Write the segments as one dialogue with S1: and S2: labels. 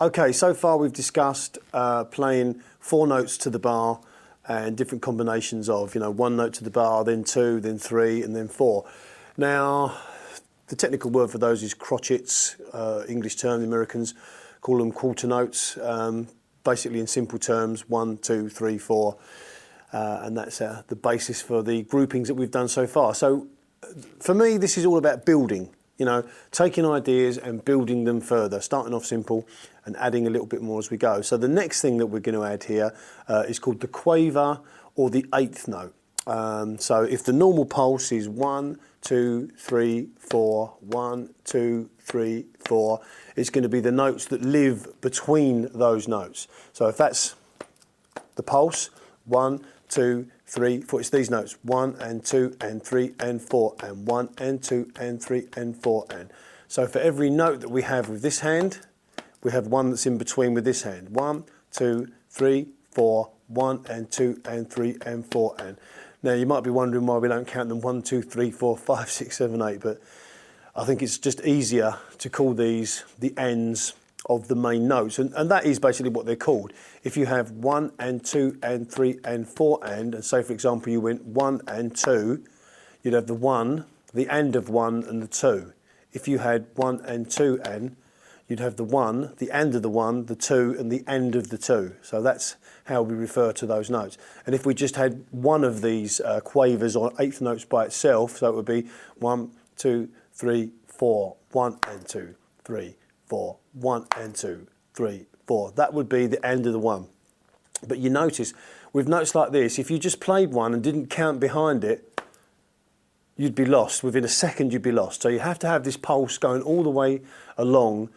S1: Okay, so far we've discussed playing 4 notes to the bar and different combinations of, 1 note to the bar, then 2, then 3, and then 4. Now, the technical word for those is crotchets, English term. The Americans call them quarter notes. Basically, in simple terms, 1, 2, 3, 4, and that's the basis for the groupings that we've done so far. So, for me, this is all about building. Taking ideas and building them further, starting off simple and adding a little bit more as we go. So the next thing that we're going to add here is called the quaver or the 8th note. So if the normal pulse is 1, 2, 3, 4, 1, 2, 3, 4, it's going to be the notes that live between those notes. So if that's the pulse, 1, 2, 3, 4, it's these notes, 1 and 2 and 3 and 4 and 1 and 2 and 3 and 4 and. So for every note that we have with this hand, we have one that's in between with this hand. 1, 2, 3, 4, 1 and 2 and 3 and 4 and. Now you might be wondering why we don't count them 1, 2, 3, 4, 5, 6, 7, 8, but I think it's just easier to call these the ends of the main notes, and that is basically what they're called. If you have 1 and 2 and 3 and 4 and say for example you went 1 and 2, you'd have the 1, the end of 1 and the 2. If you had 1 and 2 and, you'd have the 1, the end of the 1, the 2 and the end of the 2. So that's how we refer to those notes. And if we just had one of these quavers or 8th notes by itself, so it would be 1, 2, 3, 4, 1 and 2, 3, 4, 1 and 2, 3, 4. That would be the end of the 1. But you notice with notes like this, if you just played one and didn't count behind it, you'd be lost. Within a second you'd be lost. So you have to have this pulse going all the way along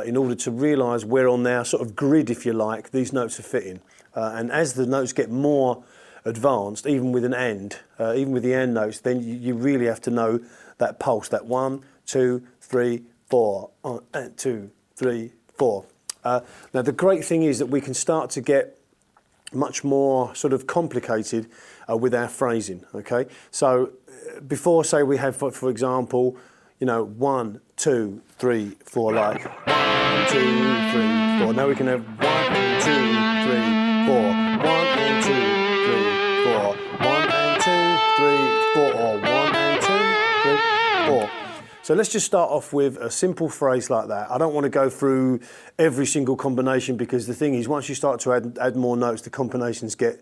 S1: in order to realise where on their sort of grid, if you like, these notes are fitting. And as the notes get more advanced, even with an end, even with the end notes, then you really have to know that pulse, that 1, 2, 3, 4, 1 and 2, 3, 4. Now the great thing is that we can start to get much more sort of complicated with our phrasing. Okay, so before, say we have, for example, 1, 2, 3, 4, like 1, 2, 3, 4. Now we can have 1 and 2, 3, 4, 1 and 2, 3, 4, 1 and 2, 3, 4, or 1 and 2, 3, 4. So let's just start off with a simple phrase like that. I don't want to go through every single combination, because the thing is, once you start to add more notes, the combinations get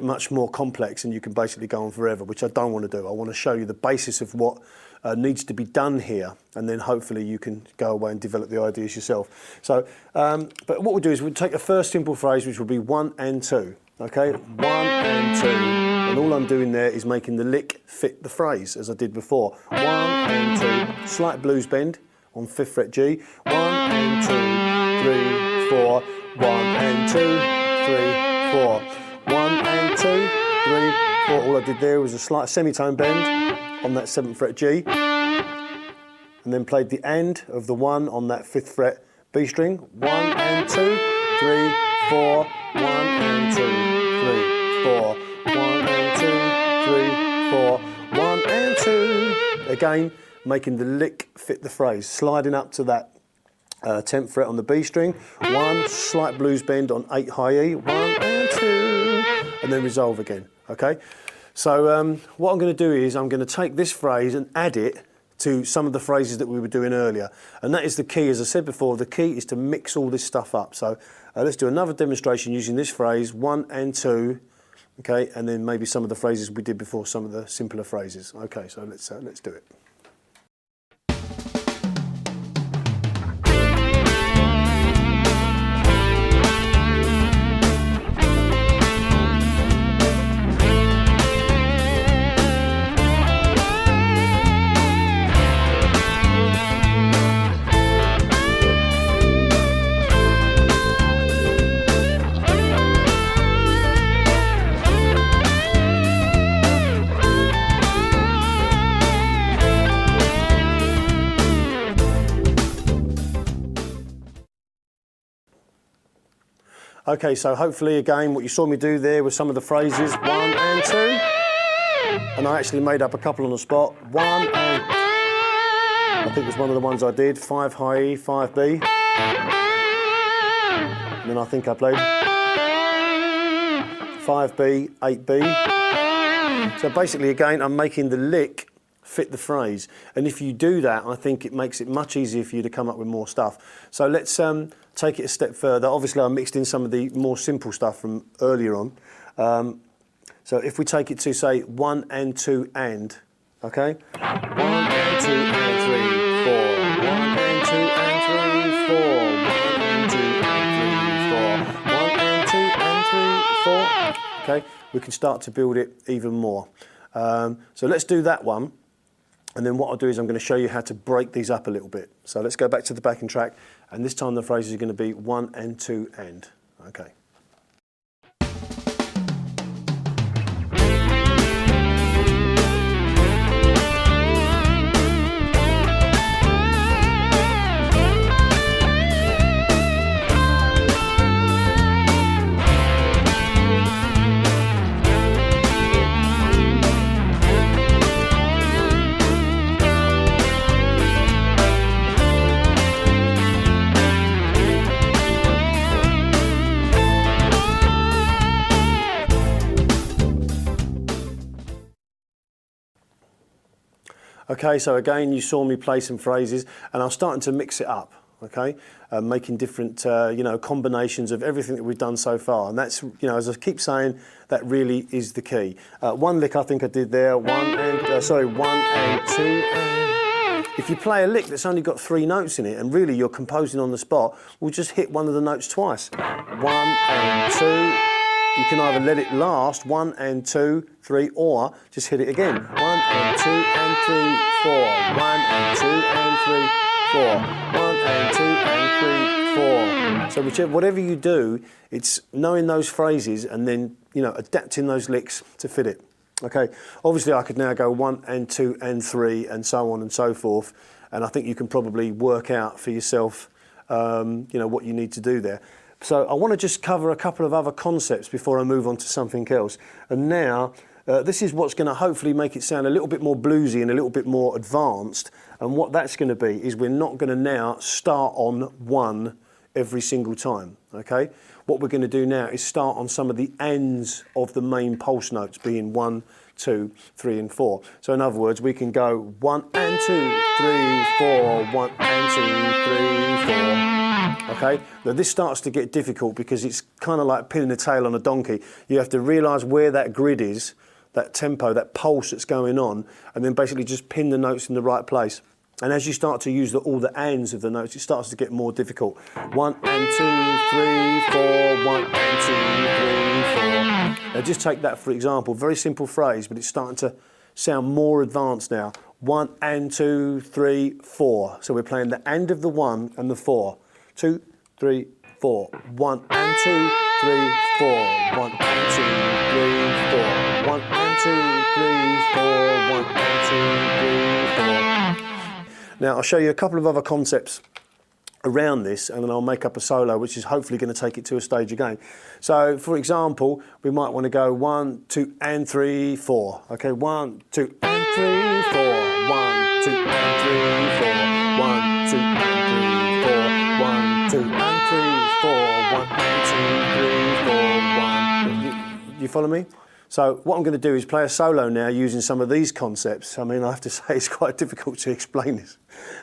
S1: much more complex and you can basically go on forever, which I don't want to do. I want to show you the basis of what needs to be done here, and then hopefully you can go away and develop the ideas yourself. So, but what we'll do is we'll take the first simple phrase, which will be 1 and 2. Okay, 1 and 2, and all I'm doing there is making the lick fit the phrase, as I did before. 1 and 2, slight blues bend on 5th fret G. 1 and 2, 3, 4, 1 and 2, 3, 4. 1 and 2, 3, 4. All I did there was a slight semitone bend on that 7th fret G, and then played the end of the 1 on that 5th fret B string. 1 and 2, 3, 4, 1 and 2, 3, 4, 1 and 2, 3, 4, 1 and 2. Again, making the lick fit the phrase, sliding up to that 10th fret on the B string. 1, slight blues bend on 8 high E. 1 and 2, and then resolve again. Okay. So what I'm going to do is I'm going to take this phrase and add it to some of the phrases that we were doing earlier. And that is the key. As I said before, the key is to mix all this stuff up. So let's do another demonstration using this phrase, 1 and 2, okay, and then maybe some of the phrases we did before, some of the simpler phrases. Okay, so let's do it. Okay, so hopefully again what you saw me do there was some of the phrases 1 and 2, and I actually made up a couple on the spot. 1 and, I think it was one of the ones I did, 5 high E, 5 B. And then I think I played 5B, 8B. So basically, again, I'm making the lick fit the phrase. And if you do that, I think it makes it much easier for you to come up with more stuff. So let's take it a step further. Obviously, I mixed in some of the more simple stuff from earlier on. So if we take it to, say, 1 and 2 and, okay? 1 and 2 and 3, 4. 1 and 2 and 3, 4. 1 and 2 and 3, 4. 1 and 2 and 3, 4. Okay, we can start to build it even more. So let's do that one. And then what I'll do is I'm going to show you how to break these up a little bit. So let's go back to the backing track. And this time the phrases are going to be 1 and 2 and. Okay. Okay, so again, you saw me play some phrases, and I'm starting to mix it up. Okay, making different, combinations of everything that we've done so far, and that's, as I keep saying, that really is the key. One lick I think I did there. 1 and 2. And if you play a lick that's only got 3 notes in it, and really you're composing on the spot, we'll just hit one of the notes twice. 1 and 2. You can either let it last, 1 and 2, 3, or just hit it again. 1 and 2 and 3, 4. 1 and 2 and 3, 4. 1 and 2 and 3, 4. So whatever you do, it's knowing those phrases and then, adapting those licks to fit it. Okay, obviously I could now go 1 and 2 and 3 and so on and so forth. And I think you can probably work out for yourself, what you need to do there. So I want to just cover a couple of other concepts before I move on to something else. And now, this is what's going to hopefully make it sound a little bit more bluesy and a little bit more advanced. And what that's going to be is we're not going to now start on 1 every single time, okay? What we're going to do now is start on some of the ends of the main pulse notes, being 1, 2, 3 and 4. So in other words, we can go 1 and 2, 3, 4, 1 and 2, 3, 4. Okay, now this starts to get difficult because it's kind of like pinning the tail on a donkey. You have to realise where that grid is, that tempo, that pulse that's going on, and then basically just pin the notes in the right place. And as you start to use all the ands of the notes, it starts to get more difficult. 1 and 2, 3, 4, 1 and 2, 3, 4. Now just take that for example, very simple phrase, but it's starting to sound more advanced now. 1 and 2, 3, 4. So we're playing the and of the 1 and the 4. 2, 3, 4. 1 and 2, 3, 4. 1 and 2, 3, 4. 1 and 2, 3, 4. 1 and 2, 3, 4. Now I'll show you a couple of other concepts around this, and then I'll make up a solo which is hopefully going to take it to a stage again. So for example, we might want to go 1, 2 and 3, 4. Okay, 1, 2 and 3, 4. 1, 2 and 3, 4. 1, 2 and 3, 4. 1, 2 and 3, 4. 1 and 2, 3, 4. 1. You follow me? So what I'm going to do is play a solo now using some of these concepts. I mean, I have to say it's quite difficult to explain this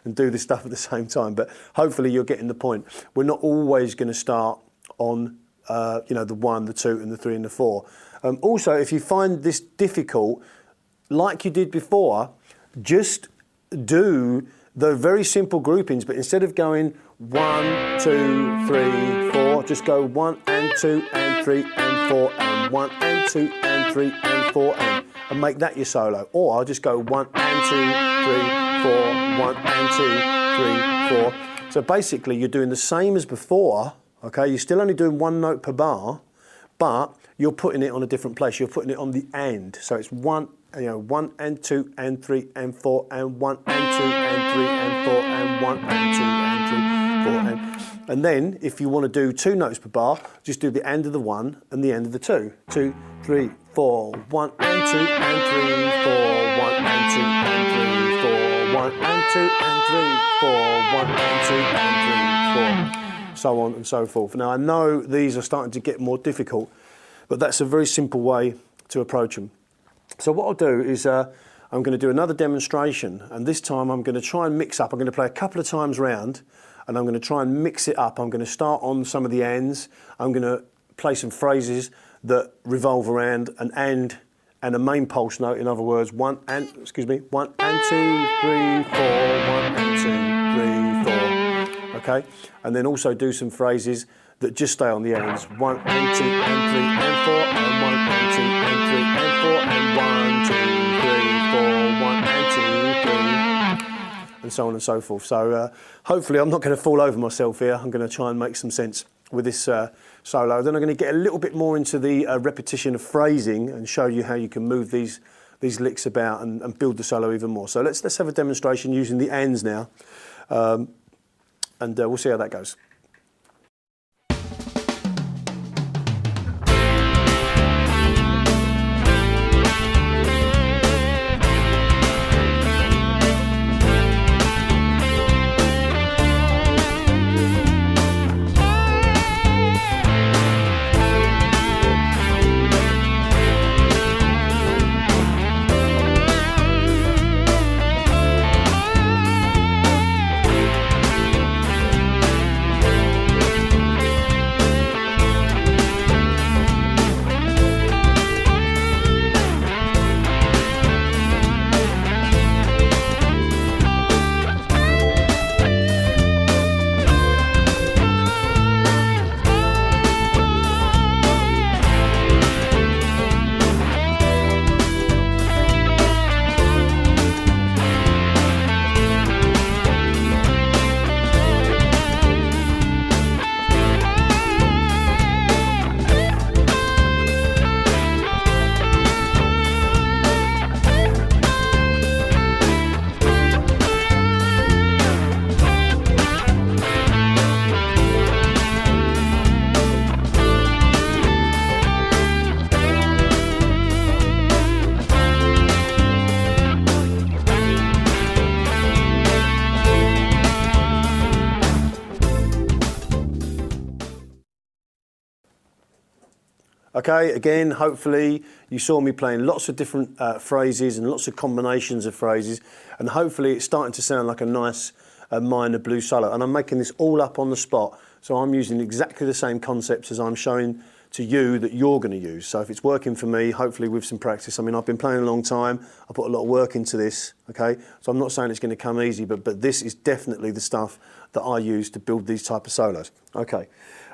S1: and do this stuff at the same time, but hopefully you're getting the point. We're not always going to start on, the 1, the 2 and the 3 and the 4. Also, if you find this difficult, like you did before, just do the very simple groupings, but instead of going 1, 2, 3, 4, just go 1 and 2 and 3 and 4 and 1 and 2 and 3 and 4 and make that your solo. Or I'll just go 1 and 2, 3, 4, 1 and 2, 3, 4. So basically you're doing the same as before, okay? You're still only doing 1 note per bar, but you're putting it on a different place. You're putting it on the end. So it's 1 and 2 and 3 and 4 and 1 and 2 and 3 and 4 and 1 and 2 and 3, 4 and then if you want to do 2 notes per bar, just do the end of the 1 and the end of the 2. 2, 3, 4, 1 and 2 and 3, 4, 1 and 2 and 3, 4, 1 and 2 and 3, 4, 1 and 2 and 3, 4. so on and so forth. Now I know these are starting to get more difficult, but that's a very simple way to approach them. So what I'll do is I'm going to do another demonstration, and this time I'm going to try and mix up. I'm going to play a couple of times round, and I'm going to try and mix it up. I'm going to start on some of the ands. I'm going to play some phrases that revolve around an and a main pulse note. In other words, 1 and 2, 3, 4, 1 and 2, 3, 4. Okay, and then also do some phrases that just stay on the ends. 1 and 2 and 3 and 4 and 1 and 2 and 3 and 4 and 1, 2, 3, 4, 1 and 2, 3, and so on and so forth. So hopefully I'm not going to fall over myself here. I'm going to try and make some sense with this solo. Then I'm going to get a little bit more into the repetition of phrasing and show you how you can move these licks about and build the solo even more. So let's have a demonstration using the ands now, and we'll see how that goes. Okay, again, hopefully you saw me playing lots of different phrases and lots of combinations of phrases, and hopefully it's starting to sound like a nice minor blues solo. And I'm making this all up on the spot, so I'm using exactly the same concepts as I'm showing to you that you're going to use. So if it's working for me, hopefully with some practice. I mean, I've been playing a long time. I put a lot of work into this, okay? So I'm not saying it's going to come easy, but this is definitely the stuff that I use to build these type of solos. Okay,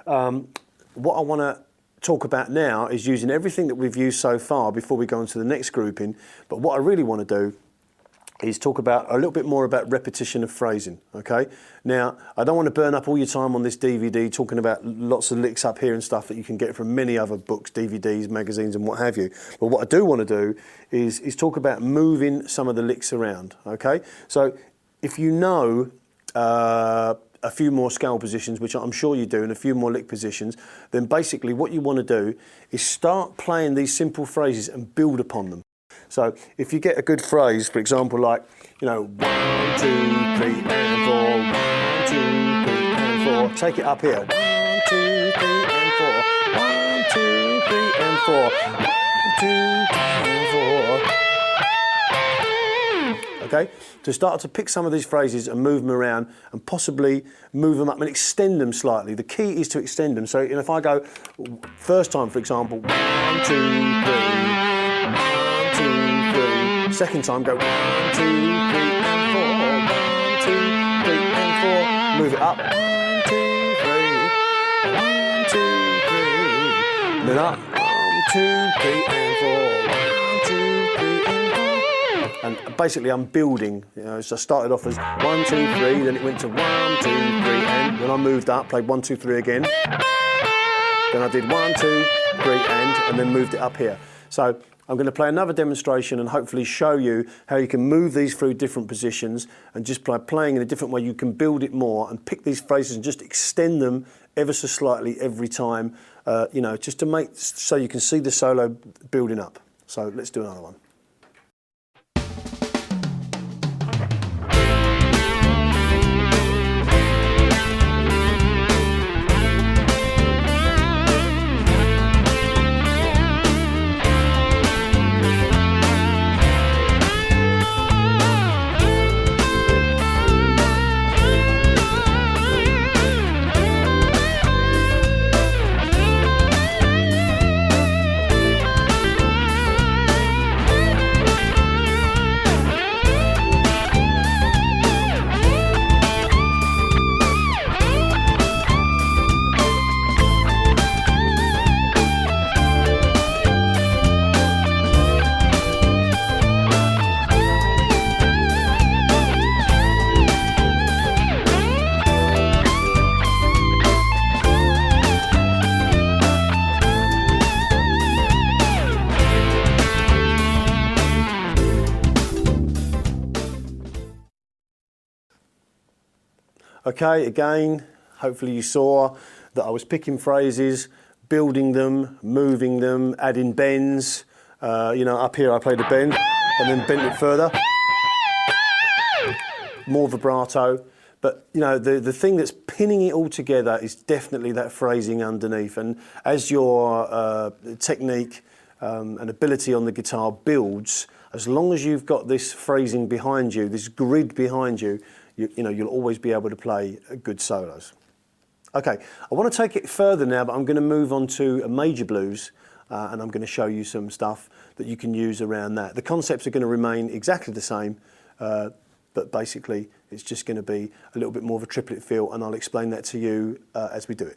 S1: what I want to talk about now is using everything that we've used so far before we go on to the next grouping. But what I really want to do is talk about a little bit more about repetition of phrasing, okay? Now, I don't want to burn up all your time on this DVD talking about lots of licks up here and stuff that you can get from many other books, DVDs, magazines and what have you. But what I do want to do is talk about moving some of the licks around, okay? So if you know a few more scale positions, which I'm sure you do, and a few more lick positions, then basically what you want to do is start playing these simple phrases and build upon them. So if you get a good phrase, for example, like, you know, 1, 2, 3 and 4, 1, 2, 3 and 4, take it up here, 1, 2, 3 and 4, 1, 2, 3 and 4, 1, 2, 3 and 4. Okay, to start to pick some of these phrases and move them around and possibly move them up and extend them slightly. The key is to extend them. So, you know, if I go first time, for example, 1, 2, 3, 1, 2, 3. Second time, go 1, 2, 3 and 4, 1, 2, 3 and 4. Move it up, 1, 2, 3, 1, 2, 3. And then up, 1, 2, 3 and 4. And basically I'm building, you know, so I started off as 1, 2, 3, then it went to 1, 2, 3, and when I moved up, played 1, 2, 3 again. Then I did 1, 2, 3, and then moved it up here. So I'm going to play another demonstration and hopefully show you how you can move these through different positions, and just by playing in a different way you can build it more and pick these phrases and just extend them ever so slightly every time, you know, just to make so you can see the solo building up. So let's do another one. Okay, again, hopefully you saw that I was picking phrases, building them, moving them, adding bends. You know, up here I played a bend and then bent it further. More vibrato. But, you know, the thing that's pinning it all together is definitely that phrasing underneath. And as your technique and ability on the guitar builds, as long as you've got this phrasing behind you, this grid behind you, you know, you'll always be able to play good solos. Okay, I want to take it further now, but I'm going to move on to a major blues, and I'm going to show you some stuff that you can use around that. The concepts are going to remain exactly the same, but basically it's just going to be a little bit more of a triplet feel, and I'll explain that to you as we do it.